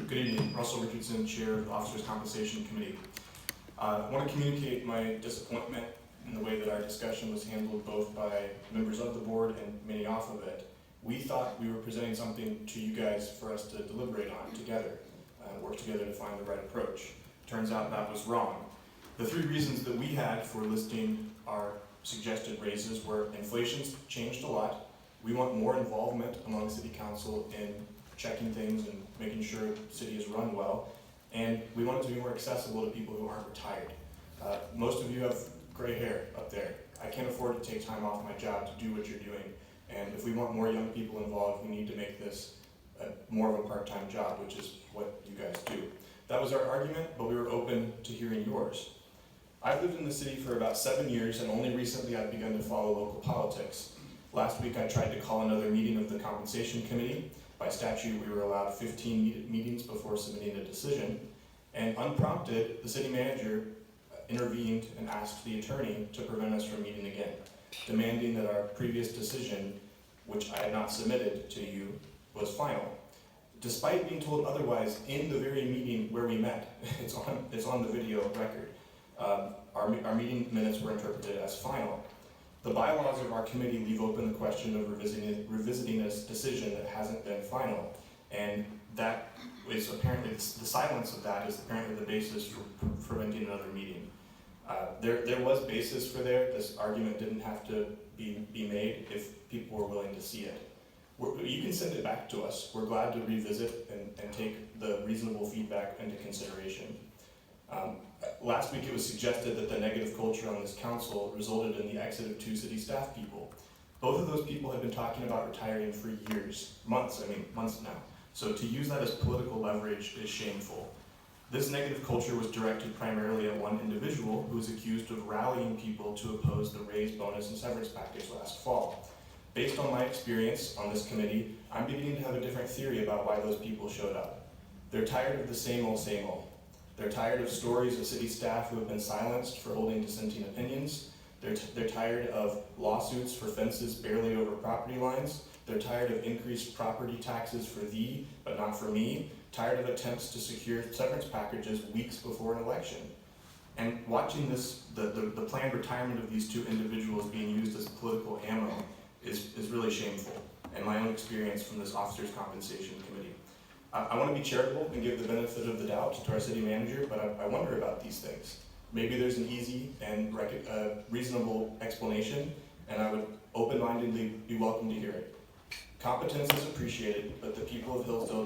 Good evening, Russell Richardson, Chair of the Officers Compensation Committee. I want to communicate my disappointment in the way that our discussion was handled both by members of the board and many off of it. We thought we were presenting something to you guys for us to deliberate on together, work together to find the right approach. Turns out that was wrong. The three reasons that we had for listing our suggested raises were inflation's changed a lot. We want more involvement among City Council in checking things and making sure the city is run well. And we want it to be more accessible to people who aren't retired. Most of you have gray hair up there. I can't afford to take time off my job to do what you're doing. And if we want more young people involved, we need to make this more of a part-time job, which is what you guys do. That was our argument, but we were open to hearing yours. I've lived in the city for about 7 years, and only recently I've begun to follow local politics. Last week I tried to call another meeting of the Compensation Committee. By statute, we were allowed 15 meetings before submitting a decision, and unprompted, the city manager intervened and asked the attorney to prevent us from meeting again, demanding that our previous decision, which I had not submitted to you, was final. Despite being told otherwise in the very meeting where we met, it's on the video record, our meeting minutes were interpreted as final. The bylaws of our committee leave open the question of revisiting a decision that hasn't been final, and that is apparently, the silence of that is apparently the basis for preventing another meeting. There was basis for this argument didn't have to be made if people were willing to see it. You can send it back to us. We're glad to revisit and take the reasonable feedback into consideration. Last week it was suggested that the negative culture on this council resulted in the exit of 2 city staff people. Both of those people have been talking about retiring for years, months now. So to use that as political leverage is shameful. This negative culture was directed primarily at one individual who was accused of rallying people to oppose the raise, bonus, and severance package last fall. Based on my experience on this committee, I'm beginning to have a different theory about why those people showed up. They're tired of the same old, same old. They're tired of stories of city staff who have been silenced for holding dissenting opinions. They're tired of lawsuits for fences barely over property lines. They're tired of increased property taxes for thee, but not for me. Tired of attempts to secure severance packages weeks before an election. And watching the planned retirement of these 2 individuals being used as political ammo is really shameful, and my own experience from this Officers Compensation Committee. I want to be charitable and give the benefit of the doubt to our city manager, but I wonder about these things. Maybe there's an easy and reasonable explanation, and I would open-mindedly be welcome to hear it. Competence is appreciated, but the people of Hillsdale